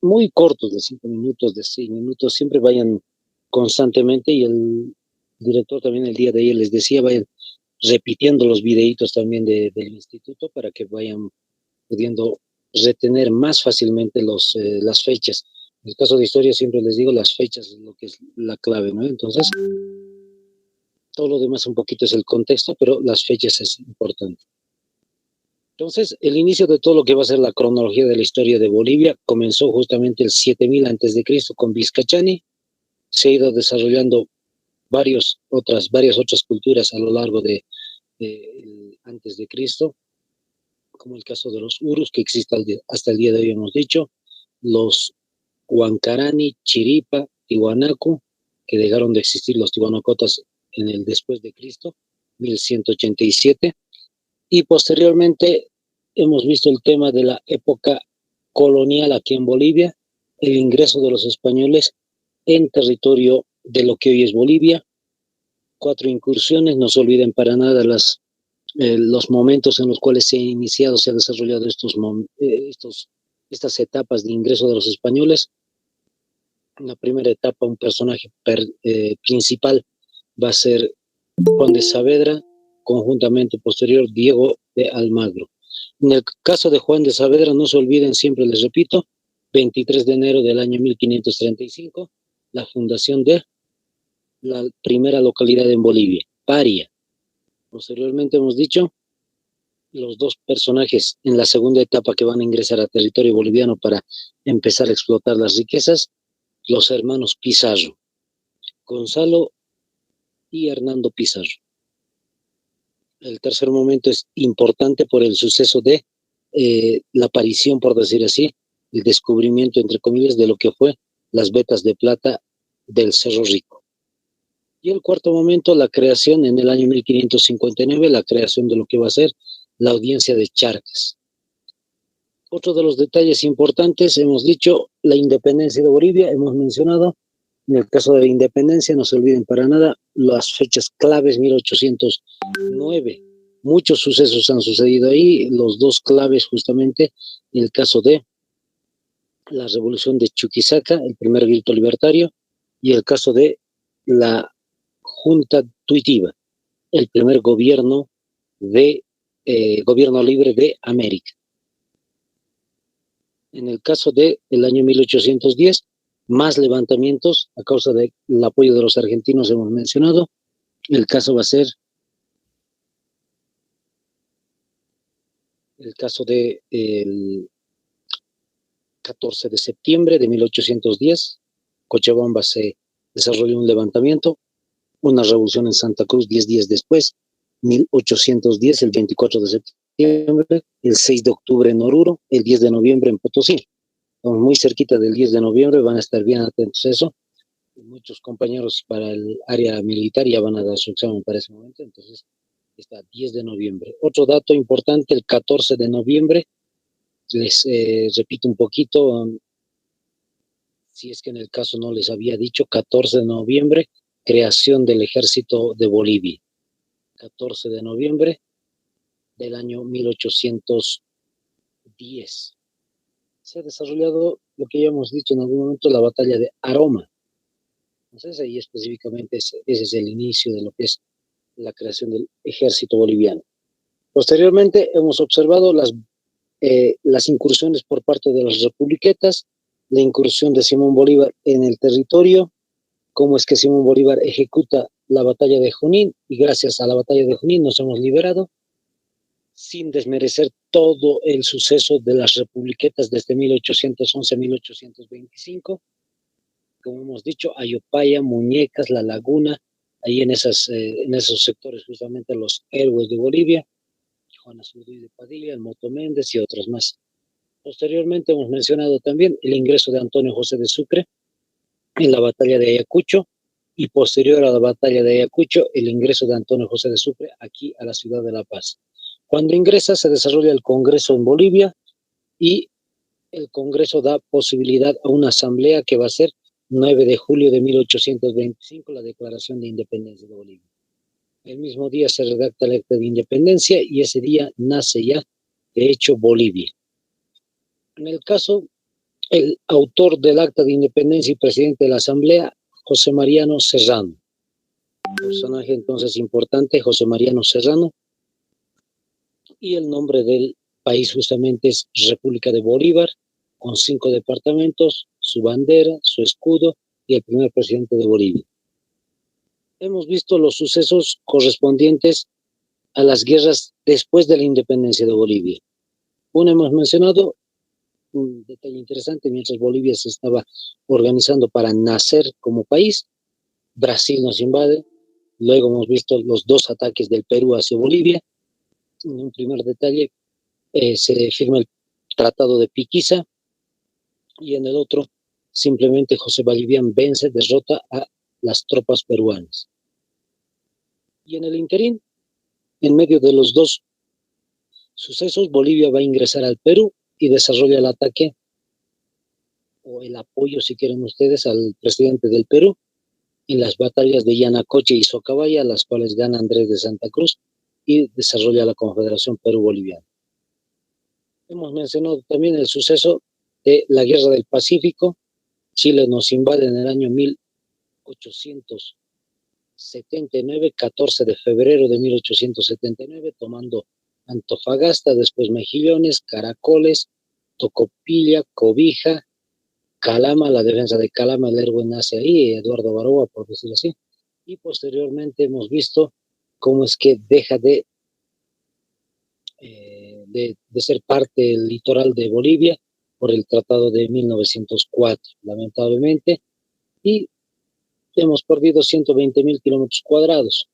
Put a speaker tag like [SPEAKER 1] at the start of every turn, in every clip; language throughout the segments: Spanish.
[SPEAKER 1] muy cortos, de 5 minutos, de 6 minutos, siempre vayan constantemente, y el director también el día de ayer les decía, vayan repitiendo los videitos también del instituto para que vayan pudiendo retener más fácilmente las fechas. En el caso de historia siempre les digo, las fechas es lo que es la clave, ¿no? Entonces, todo lo demás un poquito es el contexto, pero las fechas es importante. Entonces, el inicio de todo lo que va a ser la cronología de la historia de Bolivia comenzó justamente el 7000 antes de Cristo con Vizcachani. Se ha ido desarrollando varias otras culturas a lo largo de antes de Cristo, como el caso de los Urus, que existe hasta el día de hoy, hemos dicho, los Huancarani, Chiripa, Tiwanaku, que dejaron de existir los Tiwanacotas en el después de Cristo, 1187, y posteriormente hemos visto el tema de la época colonial aquí en Bolivia, el ingreso de los españoles en territorio de lo que hoy es Bolivia, 4 incursiones, no se olviden para nada los momentos en los cuales se ha iniciado, se ha desarrollado estas etapas de ingreso de los españoles. En la primera etapa, un personaje principal va a ser Juan de Saavedra, conjuntamente posterior Diego de Almagro. En el caso de Juan de Saavedra, no se olviden, siempre les repito, 23 de enero del año 1535, la fundación de la primera localidad en Bolivia, Paria. Posteriormente hemos dicho los dos personajes en la segunda etapa que van a ingresar a territorio boliviano para empezar a explotar las riquezas, los hermanos Pizarro, Gonzalo y Hernando Pizarro. El tercer momento es importante por el suceso de la aparición, por decir así, el descubrimiento, entre comillas, de lo que fue las vetas de plata del Cerro Rico. Y el cuarto momento, la creación en el año 1559, la creación de lo que va a ser la audiencia de Charcas. Otro de los detalles importantes, hemos dicho, la independencia de Bolivia, hemos mencionado. En el caso de la independencia, no se olviden para nada las fechas claves, 1809. Muchos sucesos han sucedido ahí, los dos claves justamente, en el caso de la revolución de Chuquisaca, el primer grito libertario, y el caso de la Junta Tuitiva, el primer gobierno gobierno libre de América. En el caso del año 1810, más levantamientos a causa del apoyo de los argentinos, hemos mencionado. El caso va a ser el caso del 14 de septiembre de 1810. Cochabamba se desarrolló un levantamiento, una revolución en Santa Cruz 10 días después, 1810, el 24 de septiembre, el 6 de octubre en Oruro, el 10 de noviembre en Potosí. Estamos muy cerquita del 10 de noviembre, van a estar bien atentos a eso. Muchos compañeros para el área militar ya van a dar su examen para ese momento, entonces está 10 de noviembre. Otro dato importante, el 14 de noviembre, les repito un poquito, si es que en el caso no les había dicho, 14 de noviembre, creación del Ejército de Bolivia. 14 de noviembre del año 1810. Se ha desarrollado lo que ya hemos dicho en algún momento, la batalla de Aroma. Entonces ahí específicamente ese es el inicio de lo que es la creación del ejército boliviano. Posteriormente hemos observado las incursiones por parte de las republiquetas, la incursión de Simón Bolívar en el territorio, cómo es que Simón Bolívar ejecuta la batalla de Junín, y gracias a la batalla de Junín nos hemos liberado, sin desmerecer todo el suceso de las republiquetas desde 1811 a 1825. Como hemos dicho, Ayopaya, Muñecas, La Laguna, ahí en esos sectores justamente los héroes de Bolivia, Juan Azurduy de Padilla, el Moto Méndez y otros más. Posteriormente hemos mencionado también el ingreso de Antonio José de Sucre en la batalla de Ayacucho, y posterior a la batalla de Ayacucho, el ingreso de Antonio José de Sucre aquí a la ciudad de La Paz. Cuando ingresa, se desarrolla el Congreso en Bolivia, y el Congreso da posibilidad a una asamblea que va a ser 9 de julio de 1825, la Declaración de Independencia de Bolivia. El mismo día se redacta el acta de independencia, y ese día nace ya, de hecho, Bolivia. En el caso El autor del acta de independencia y presidente de la Asamblea, José Mariano Serrano. Personaje entonces importante, José Mariano Serrano. Y el nombre del país justamente es República de Bolívar, con 5 departamentos, su bandera, su escudo y el primer presidente de Bolivia. Hemos visto los sucesos correspondientes a las guerras después de la independencia de Bolivia. Uno hemos mencionado, un detalle interesante, mientras Bolivia se estaba organizando para nacer como país, Brasil nos invade, luego hemos visto los 2 ataques del Perú hacia Bolivia. En un primer detalle, se firma el Tratado de Piquiza, y en el otro, simplemente José Vallivian vence, derrota a las tropas peruanas. Y en el interín, en medio de los 2 sucesos, Bolivia va a ingresar al Perú y desarrolla el ataque o el apoyo, si quieren ustedes, al presidente del Perú en las batallas de Yanacocha y Socabaya, las cuales gana Andrés de Santa Cruz y desarrolla la Confederación Perú-Boliviana. Hemos mencionado también el suceso de la Guerra del Pacífico. Chile nos invade en el año 1879, 14 de febrero de 1879, tomando Antofagasta, después Mejillones, Caracoles, Tocopilla, Cobija, Calama, la defensa de Calama, el héroe nace ahí, Eduardo Baroa, por decirlo así, y posteriormente hemos visto cómo es que deja de ser parte del litoral de Bolivia por el Tratado de 1904, lamentablemente, y hemos perdido 120.000 kilómetros cuadrados.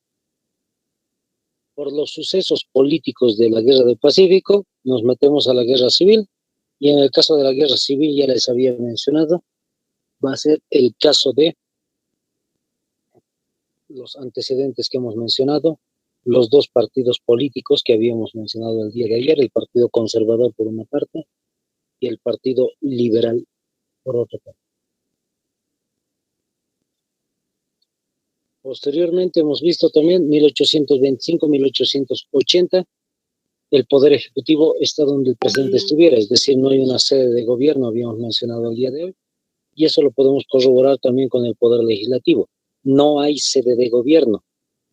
[SPEAKER 1] Por los sucesos políticos de la Guerra del Pacífico, nos metemos a la Guerra Civil, y en el caso de la Guerra Civil, ya les había mencionado, va a ser el caso de los antecedentes que hemos mencionado, los 2 partidos políticos que habíamos mencionado el día de ayer, el Partido Conservador por una parte y el Partido Liberal por otra parte. Posteriormente hemos visto también 1825-1880, el Poder Ejecutivo está donde el presidente estuviera, es decir, no hay una sede de gobierno, habíamos mencionado el día de hoy, y eso lo podemos corroborar también con el Poder Legislativo. No hay sede de gobierno.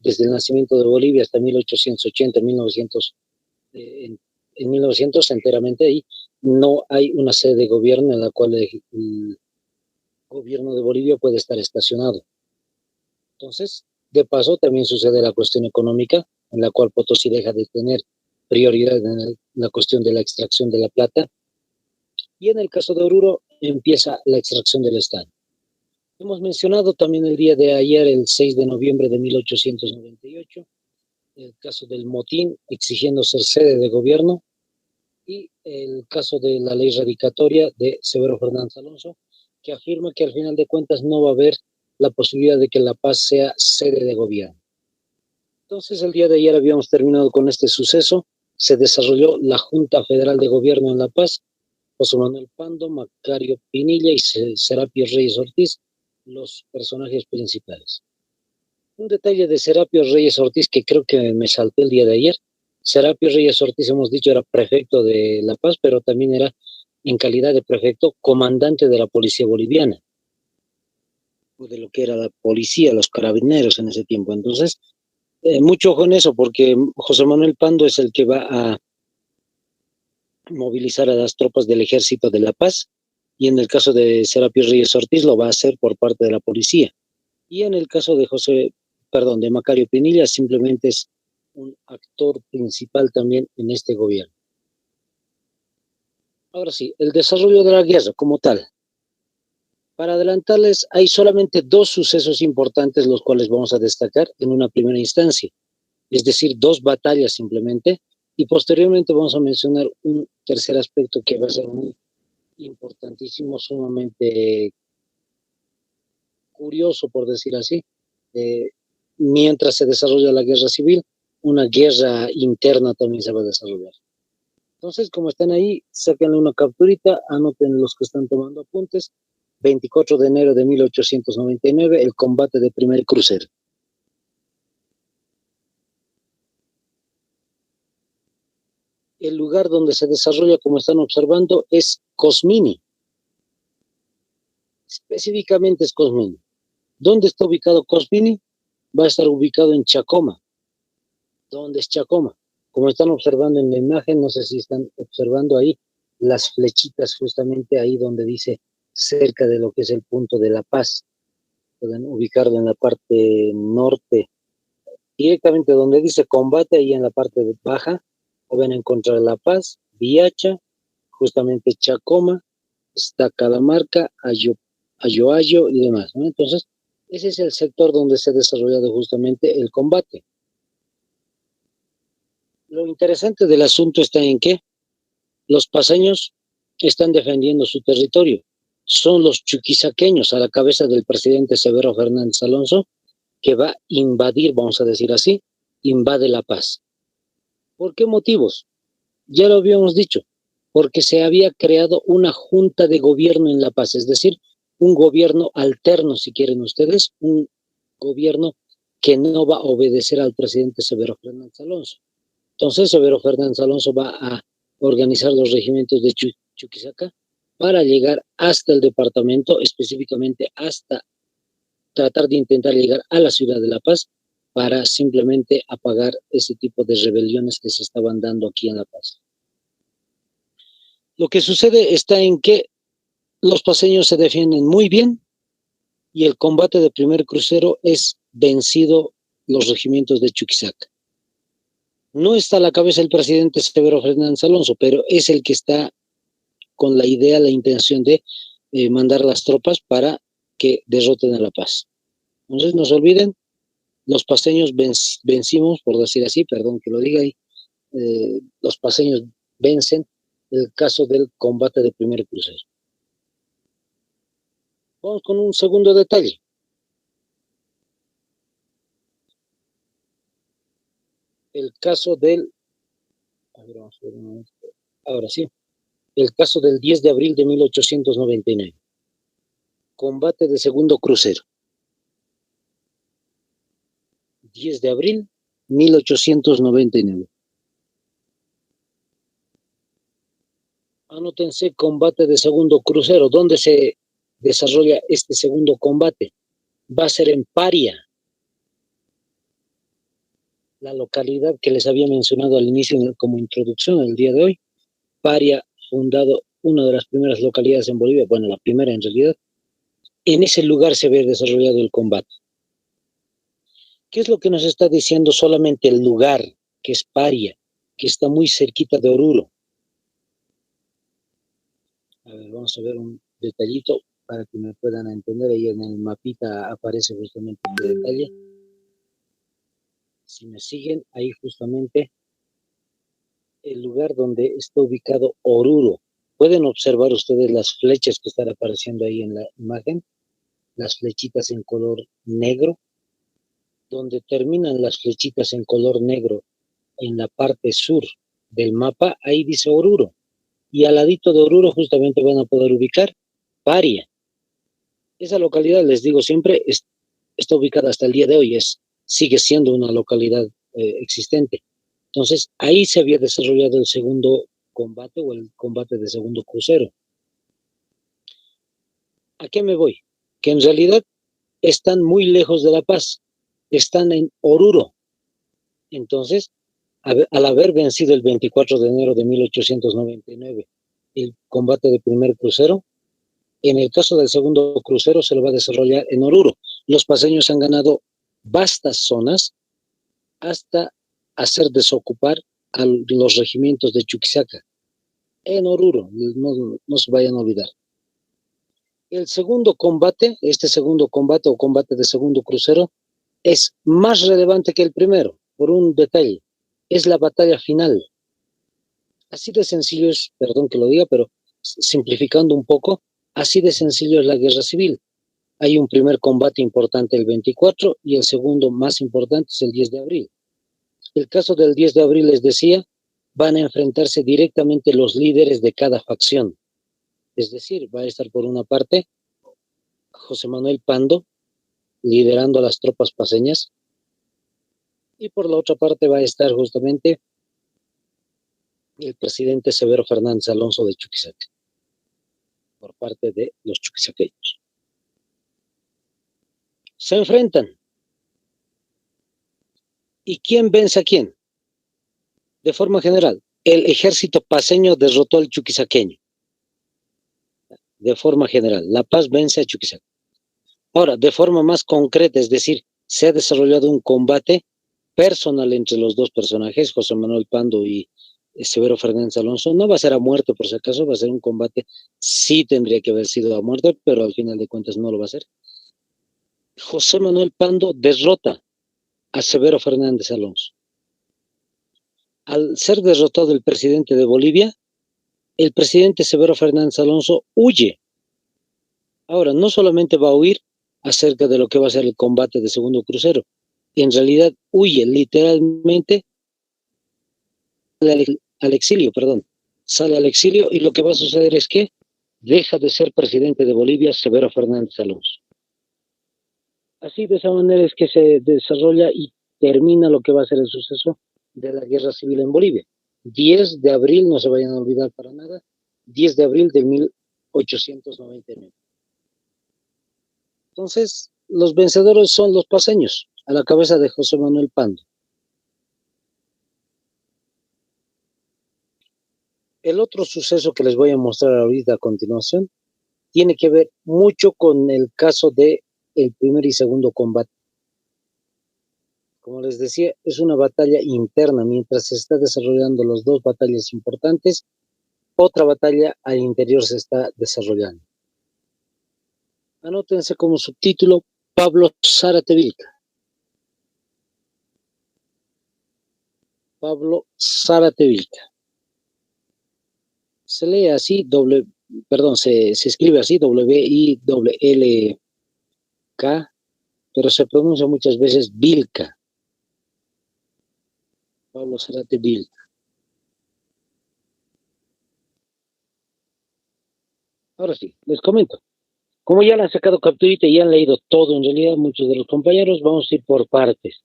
[SPEAKER 1] Desde el nacimiento de Bolivia hasta 1880, 1900, en 1900 enteramente ahí, no hay una sede de gobierno en la cual el gobierno de Bolivia puede estar estacionado. Entonces, de paso, también sucede la cuestión económica, en la cual Potosí deja de tener prioridad en la cuestión de la extracción de la plata, y en el caso de Oruro empieza la extracción del estaño. Hemos mencionado también el día de ayer, el 6 de noviembre de 1898, el caso del motín exigiendo ser sede de gobierno, y el caso de la ley radicatoria de Severo Fernández Alonso, que afirma que al final de cuentas no va a haber la posibilidad de que La Paz sea sede de gobierno. Entonces, el día de ayer habíamos terminado con este suceso, se desarrolló la Junta Federal de Gobierno en La Paz, José Manuel Pando, Macario Pinilla y Serapio Reyes Ortiz, los personajes principales. Un detalle de Serapio Reyes Ortiz que creo que me salté el día de ayer. Serapio Reyes Ortiz, hemos dicho, era prefecto de La Paz, pero también era, en calidad de prefecto, comandante de la policía boliviana, o de lo que era la policía, los carabineros en ese tiempo. Entonces, mucho ojo en eso, porque José Manuel Pando es el que va a movilizar a las tropas del Ejército de La Paz, y en el caso de Serapio Reyes Ortiz lo va a hacer por parte de la policía. Y en el caso de de Macario Pinilla, simplemente es un actor principal también en este gobierno. Ahora sí, el desarrollo de la guerra como tal. Para adelantarles, hay solamente 2 sucesos importantes los cuales vamos a destacar en una primera instancia, es decir, 2 batallas simplemente, y posteriormente vamos a mencionar un tercer aspecto que va a ser muy importantísimo, sumamente curioso, por decir así. Mientras se desarrolla la guerra civil, una guerra interna también se va a desarrollar. Entonces, como están ahí, sáquenle una capturita, anoten los que están tomando apuntes. 24 de enero de 1899, el combate de primer crucero. El lugar donde se desarrolla, como están observando, es Cosmini. específicamente es Cosmini. ¿Dónde está ubicado Cosmini? Va a estar ubicado en Chacoma. ¿Dónde es Chacoma? Como están observando en la imagen, no sé si están observando ahí las flechitas justamente ahí donde dice cerca de lo que es el punto de La Paz. Pueden ubicarlo en la parte norte, directamente donde dice combate, ahí en la parte baja, pueden encontrar La Paz, Viacha, justamente Chacoma, está Calamarca, Ayoayo y demás, ¿no? Entonces, ese es el sector donde se ha desarrollado justamente el combate. Lo interesante del asunto está en que los paseños están defendiendo su territorio. Son los chuquisaqueños, a la cabeza del presidente Severo Fernández Alonso, que va a invadir, vamos a decir así, invade La Paz. ¿Por qué motivos? Ya lo habíamos dicho, porque se había creado una junta de gobierno en La Paz, es decir, un gobierno alterno, si quieren ustedes, un gobierno que no va a obedecer al presidente Severo Fernández Alonso. Entonces, Severo Fernández Alonso va a organizar los regimientos de Chuquisaca para llegar hasta el departamento, específicamente hasta tratar de intentar llegar a la ciudad de La Paz para simplemente apagar ese tipo de rebeliones que se estaban dando aquí en La Paz. Lo que sucede está en que los paseños se defienden muy bien y el combate de primer crucero es vencido los regimientos de Chuquisaca. No está a la cabeza el presidente Severo Fernández Alonso, pero es el que está con la idea, la intención de mandar las tropas para que derroten a La Paz. Entonces, no se olviden, los paseños vencimos, por decir así, perdón que lo diga ahí, los paseños vencen el caso del combate de primer crucero. Vamos con un segundo detalle. El caso del, a ver, vamos a ver, ahora sí, el caso del 10 de abril de 1899. Combate de segundo crucero. 10 de abril 1899. Anótense, combate de segundo crucero. ¿Dónde se desarrolla este segundo combate? Va a ser en Paria, la localidad que les había mencionado al inicio como introducción el día de hoy. Paria, fundado una de las primeras localidades en Bolivia, bueno, la primera en realidad. En ese lugar se había desarrollado el combate. ¿Qué es lo que nos está diciendo solamente el lugar, que es Paria, que está muy cerquita de Oruro? A ver, vamos a ver un detallito para que me puedan entender. Ahí en el mapita aparece justamente este detalle. Si me siguen, ahí justamente el lugar donde está ubicado Oruro. Pueden observar ustedes las flechas que están apareciendo ahí en la imagen, las flechitas en color negro. Donde terminan las flechitas en color negro en la parte sur del mapa, ahí dice Oruro. Y al ladito de Oruro justamente van a poder ubicar Paria. Esa localidad, les digo siempre, está ubicada hasta el día de hoy, sigue siendo una localidad existente. Entonces, ahí se había desarrollado el segundo combate o el combate de segundo crucero. ¿A qué me voy? Que en realidad están muy lejos de La Paz, están en Oruro. Entonces, al haber vencido el 24 de enero de 1899 el combate de primer crucero, en el caso del segundo crucero se lo va a desarrollar en Oruro. Los paseños han ganado vastas zonas hasta hacer desocupar a los regimientos de Chuquisaca en Oruro, no se vayan a olvidar. El segundo combate, este segundo combate o combate de segundo crucero, es más relevante que el primero, por un detalle, es la batalla final. Así de sencillo es, perdón que lo diga, pero simplificando un poco, así de sencillo es la guerra civil. Hay un primer combate importante el 24 y el segundo más importante es el 10 de abril. El caso del 10 de abril, les decía, van a enfrentarse directamente los líderes de cada facción. Es decir, va a estar por una parte José Manuel Pando, liderando a las tropas paceñas, y por la otra parte va a estar justamente el presidente Severo Fernández Alonso de Chuquisaca, por parte de los chuquisaqueños. Se enfrentan. ¿Y quién vence a quién? De forma general, el ejército paceño derrotó al chuquisaqueño. De forma general, La Paz vence a Chuquisaca. Ahora, de forma más concreta, es decir, se ha desarrollado un combate personal entre los dos personajes, José Manuel Pando y Severo Fernández Alonso. No va a ser a muerte, por si acaso, va a ser un combate. Sí tendría que haber sido a muerte, pero al final de cuentas no lo va a ser. José Manuel Pando derrota a Severo Fernández Alonso. Al ser derrotado el presidente de Bolivia, el presidente Severo Fernández Alonso huye. Ahora, no solamente va a huir acerca de lo que va a ser el combate de segundo crucero, en realidad huye literalmente al exilio, perdón, sale al exilio y lo que va a suceder es que deja de ser presidente de Bolivia Severo Fernández Alonso. Así de esa manera es que se desarrolla y termina lo que va a ser el suceso de la guerra civil en Bolivia. 10 de abril, no se vayan a olvidar para nada, 10 de abril de 1899. Entonces, los vencedores son los paceños, a la cabeza de José Manuel Pando. El otro suceso que les voy a mostrar ahorita a continuación tiene que ver mucho con el caso de el primer y segundo combate. Como les decía, es una batalla interna. Mientras se está desarrollando las dos batallas importantes, otra batalla al interior se está desarrollando. Anótense como subtítulo Pablo Zárate Vilca. Pablo Zárate Vilca. Se lee así, se escribe así, W-I-L-L-K, pero se pronuncia muchas veces Vilca. Pablo Zárate Vilca. Ahora sí, les comento. Como ya le han sacado capturita y ya han leído todo, en realidad, muchos de los compañeros, vamos a ir por partes.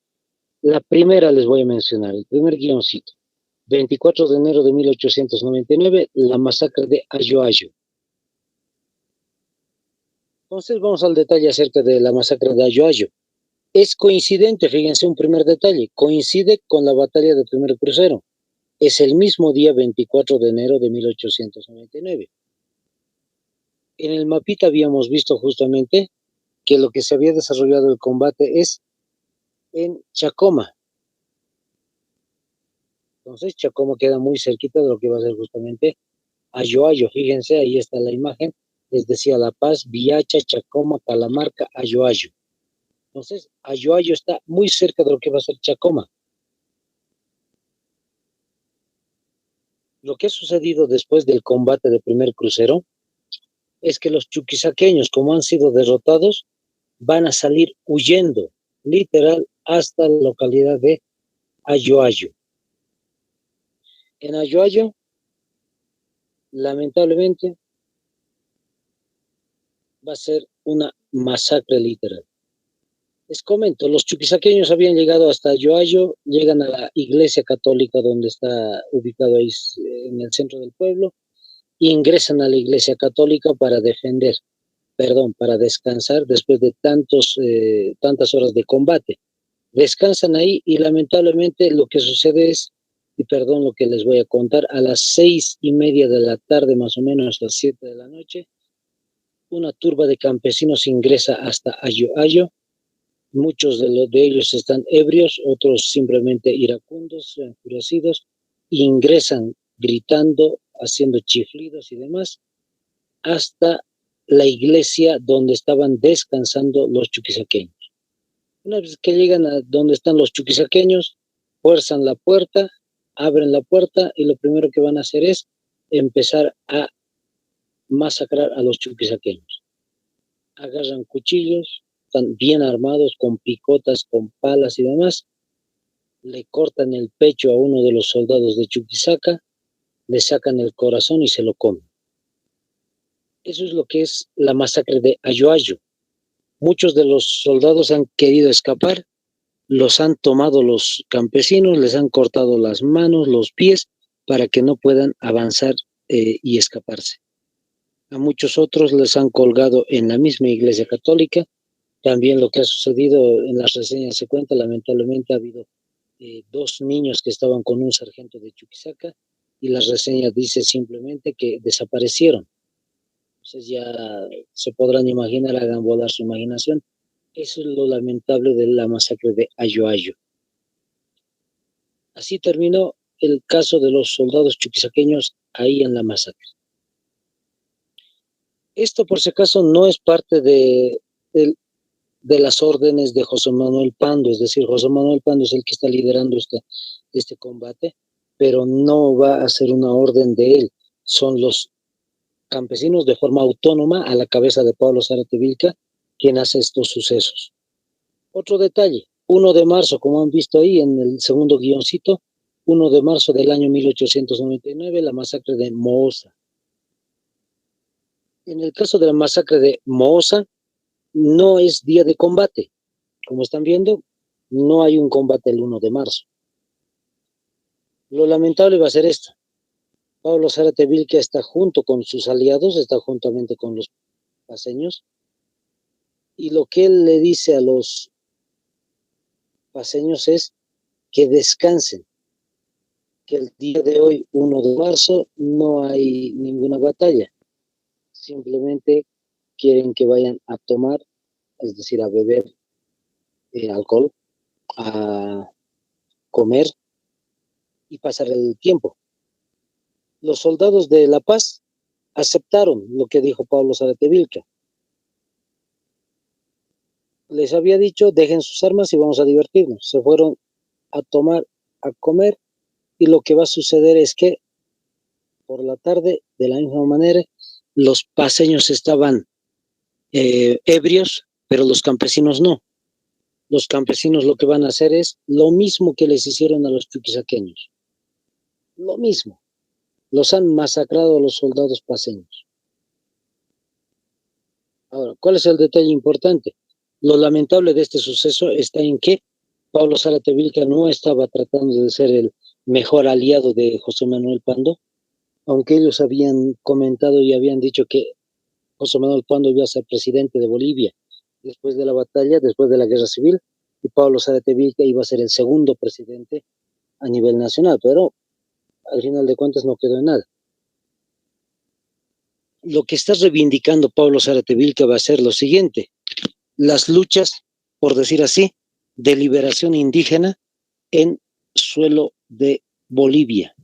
[SPEAKER 1] La primera les voy a mencionar, el primer guioncito. 24 de enero de 1899, la masacre de Ayoayo. Entonces vamos al detalle acerca de la masacre de Ayoayo. Es coincidente, fíjense un primer detalle, coincide con la batalla del primer crucero. Es el mismo día 24 de enero de 1899. En el mapita habíamos visto justamente que lo que se había desarrollado el combate es en Chacoma. Entonces Chacoma queda muy cerquita de lo que va a ser justamente Ayoayo. Fíjense, ahí está la imagen. Les decía La Paz, Viacha, Chacoma, Calamarca, Ayoayo. Entonces, Ayoayo está muy cerca de lo que va a ser Chacoma. Lo que ha sucedido después del combate del primer crucero es que los chuquisaqueños, como han sido derrotados, van a salir huyendo, literal, hasta la localidad de Ayoayo. En Ayoayo, lamentablemente, va a ser una masacre literal. Les comento, los chuquisaqueños habían llegado hasta Ayoayo, llegan a la iglesia católica donde está ubicado ahí en el centro del pueblo, ingresan a la iglesia católica para para descansar después de tantas horas de combate. Descansan ahí y lamentablemente lo que sucede es, y perdón lo que les voy a contar, a las 6:30 de la tarde, más o menos a las 7 de la noche, una turba de campesinos ingresa hasta Ayoayo. Muchos de ellos están ebrios, otros simplemente iracundos, enfurecidos, ingresan gritando, haciendo chiflidos y demás, hasta la iglesia donde estaban descansando los chuquisaqueños. Una vez que llegan a donde están los chuquisaqueños, fuerzan la puerta, abren la puerta y lo primero que van a hacer es empezar a masacrar a los chuquisaqueños. Agarran cuchillos, están bien armados con picotas, con palas y demás, le cortan el pecho a uno de los soldados de Chuquisaca, le sacan el corazón y se lo comen. Eso es lo que es la masacre de Ayoayo. Muchos de los soldados han querido escapar, los han tomado los campesinos, les han cortado las manos, los pies, para que no puedan avanzar y escaparse. A muchos otros les han colgado en la misma iglesia católica También lo que ha sucedido en las reseñas se cuenta, lamentablemente ha habido 2 niños que estaban con un sargento de Chuquisaca y la reseña dice simplemente que desaparecieron. Entonces ya se podrán imaginar, hagan volar su imaginación. Eso es lo lamentable de la masacre de Ayo Ayo. Así terminó el caso de los soldados chuquisaqueños ahí en la masacre. Esto, por si acaso, no es parte de las órdenes de José Manuel Pando, es decir, José Manuel Pando es el que está liderando este combate, pero no va a ser una orden de él, son los campesinos de forma autónoma a la cabeza de Pablo Zárate Vilca quien hace estos sucesos. Otro detalle, 1 de marzo, como han visto ahí en el segundo guioncito, 1 de marzo del año 1899, la masacre de Moosa. En el caso de la masacre de Moosa, no es día de combate. Como están viendo, no hay un combate el 1 de marzo. Lo lamentable va a ser esto. Pablo Zárate Vilca está junto con sus aliados, está juntamente con los paceños, y lo que él le dice a los paceños es que descansen, que el día de hoy, 1 de marzo, no hay ninguna batalla. Simplemente quieren que vayan a tomar, es decir, a beber alcohol, a comer y pasar el tiempo. Los soldados de La Paz aceptaron lo que dijo Pablo Zárate Vilca. Les había dicho, dejen sus armas y vamos a divertirnos. Se fueron a tomar, a comer, y lo que va a suceder es que por la tarde, de la misma manera, los paceños estaban ebrios, pero los campesinos no. Los campesinos lo que van a hacer es lo mismo que les hicieron a los chuquisaqueños. Lo mismo. Los han masacrado a los soldados paceños. Ahora, ¿cuál es el detalle importante? Lo lamentable de este suceso está en que Pablo Zárate Vilca no estaba tratando de ser el mejor aliado de José Manuel Pando, aunque ellos habían comentado y habían dicho que José Manuel Pando iba a ser presidente de Bolivia después de la batalla, después de la guerra civil, y Pablo Zárate Vilca iba a ser el segundo presidente a nivel nacional, pero al final de cuentas no quedó en nada. Lo que está reivindicando Pablo Zárate Vilca va a ser lo siguiente: las luchas, por decir así, de liberación indígena en suelo de Bolivia.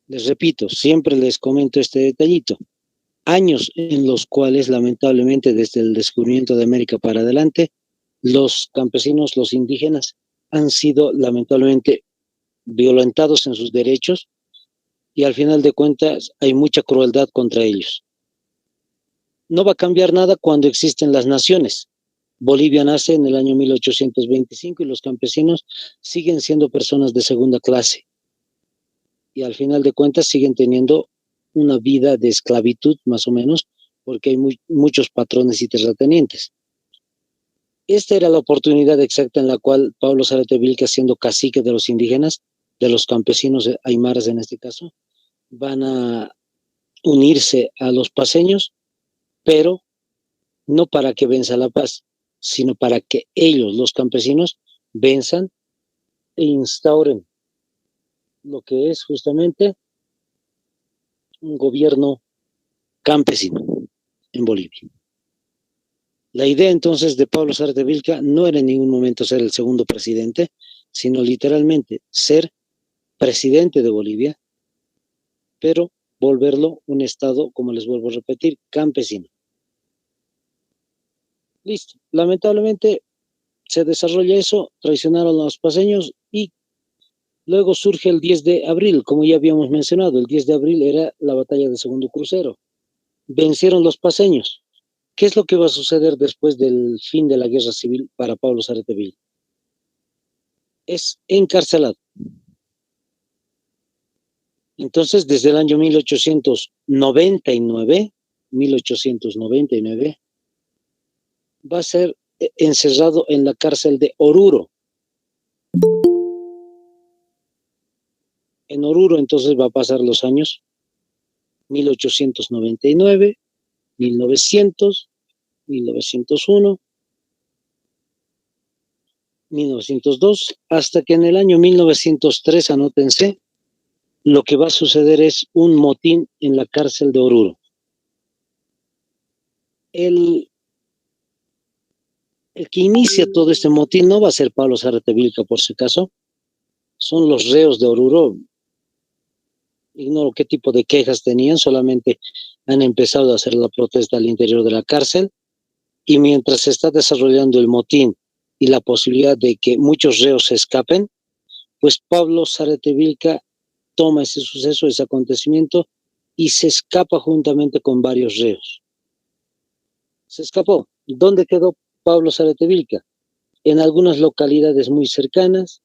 [SPEAKER 1] Les repito, siempre les comento este detallito. Años en los cuales, lamentablemente, desde el descubrimiento de América para adelante, los campesinos, los indígenas, han sido lamentablemente violentados en sus derechos y al final de cuentas hay mucha crueldad contra ellos. No va a cambiar nada cuando existen las naciones. Bolivia nace en el año 1825 y los campesinos siguen siendo personas de segunda clase. Y al final de cuentas siguen teniendo una vida de esclavitud, más o menos, porque hay muchos patrones y terratenientes. Esta era la oportunidad exacta en la cual Pablo Zárate Vilca, siendo cacique de los indígenas, de los campesinos aymaras en este caso, van a unirse a los paceños, pero no para que venza la paz, sino para que ellos, los campesinos, venzan e instauren lo que es justamente un gobierno campesino en Bolivia. La idea entonces de Pablo Zárate Vilca no era en ningún momento ser el segundo presidente, sino literalmente ser presidente de Bolivia, pero volverlo un estado, como les vuelvo a repetir, campesino. Listo. Lamentablemente se desarrolla eso, traicionaron a los paceños y luego surge el 10 de abril, como ya habíamos mencionado, el 10 de abril era la batalla de Segundo Crucero. Vencieron los paceños. ¿Qué es lo que va a suceder después del fin de la guerra civil para Pablo Zárate Vilca? Es encarcelado. Entonces, desde el año 1899, va a ser encerrado en la cárcel de Oruro. En Oruro entonces va a pasar los años 1899, 1900, 1901, 1902, hasta que en el año 1903, anótense, lo que va a suceder es un motín en la cárcel de Oruro. El que inicia todo este motín no va a ser Pablo Zárate Vilca, por si acaso, son los reos de Oruro. Ignoro qué tipo de quejas tenían, solamente han empezado a hacer la protesta al interior de la cárcel, y mientras se está desarrollando el motín y la posibilidad de que muchos reos se escapen, pues Pablo Zárate Vilca toma ese suceso, ese acontecimiento, y se escapa juntamente con varios reos. Se escapó. ¿Dónde quedó Pablo Zárate Vilca? En algunas localidades muy cercanas,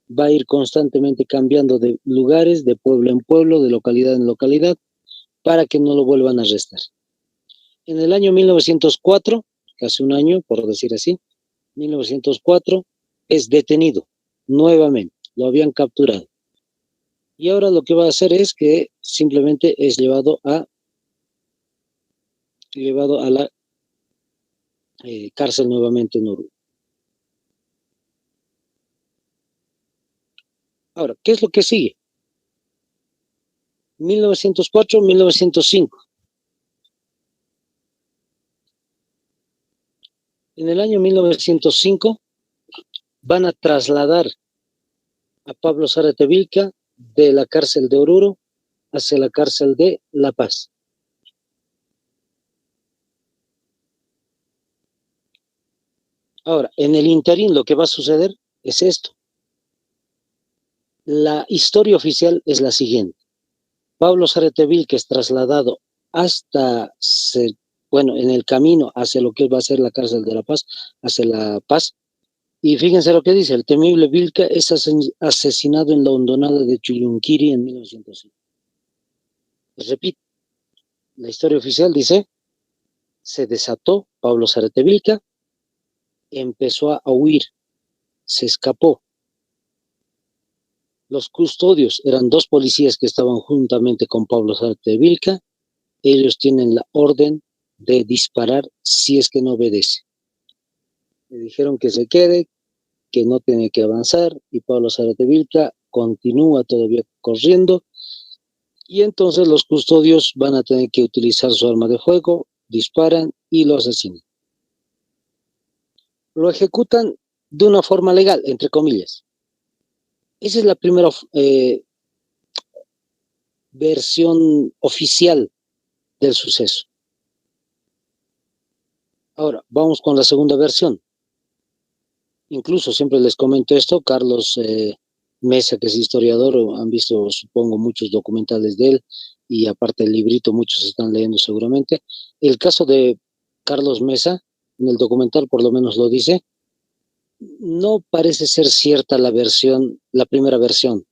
[SPEAKER 1] va a ir constantemente cambiando de lugares, de pueblo en pueblo, de localidad en localidad, para que no lo vuelvan a arrestar. En el año 1904, casi un año, por decir así, 1904, es detenido nuevamente, lo habían capturado. Y ahora lo que va a hacer es que simplemente es llevado a la cárcel nuevamente en Oruro. Ahora, ¿qué es lo que sigue? 1904, 1905. En el año 1905 van a trasladar a Pablo Zárate Vilca de la cárcel de Oruro hacia la cárcel de La Paz. Ahora, en el interín lo que va a suceder es esto. La historia oficial es la siguiente. Pablo Zárate Vilca es trasladado hasta, en el camino hacia lo que va a ser la cárcel de La Paz, hacia La Paz. Y fíjense lo que dice, el temible Vilca es asesinado en la hondonada de Chuyunquiri en 1905. Repito, la historia oficial dice, se desató Pablo Zárate Vilca, empezó a huir, se escapó. Los custodios eran dos policías que estaban juntamente con Pablo Zárate Vilca. Ellos tienen la orden de disparar si es que no obedece. Le dijeron que se quede, que no tiene que avanzar, y Pablo Zárate Vilca continúa todavía corriendo, y entonces los custodios van a tener que utilizar su arma de fuego, disparan y lo asesinan. Lo ejecutan de una forma legal, entre comillas. Esa es la primera versión oficial del suceso. Ahora, vamos con la segunda versión. Incluso siempre les comento esto, Carlos Mesa, que es historiador, han visto, supongo, muchos documentales de él, y aparte el librito, muchos están leyendo seguramente. El caso de Carlos Mesa, en el documental por lo menos lo dice, no parece ser cierta la versión, la primera versión,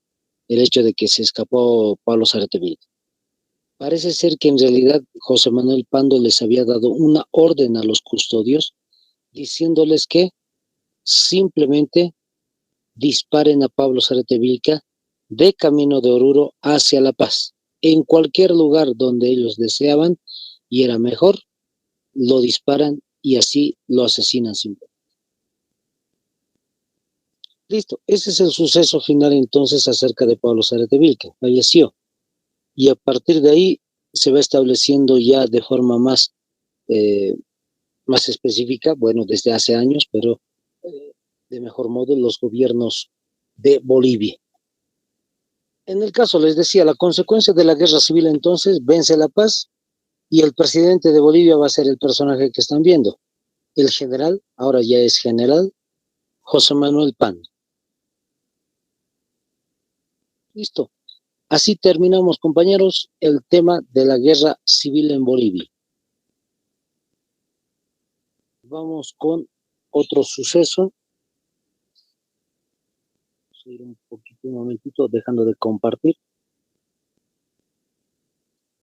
[SPEAKER 1] el hecho de que se escapó Pablo Zárate Vilca. Parece ser que en realidad José Manuel Pando les había dado una orden a los custodios diciéndoles que simplemente disparen a Pablo Zárate Vilca de camino de Oruro hacia La Paz. En cualquier lugar donde ellos deseaban y era mejor, lo disparan y así lo asesinan simplemente. Listo, ese es el suceso final entonces acerca de Pablo Zárate Vilca. Falleció. Y a partir de ahí se va estableciendo ya de forma más específica, bueno, desde hace años, pero de mejor modo, los gobiernos de Bolivia. En el caso, les decía, la consecuencia de la guerra civil entonces vence la paz, y el presidente de Bolivia va a ser el personaje que están viendo, el general, ahora ya es general, José Manuel Pando. Listo. Así terminamos, compañeros, el tema de la guerra civil en Bolivia. Vamos con otro suceso. Voy a ir un momentito dejando de compartir.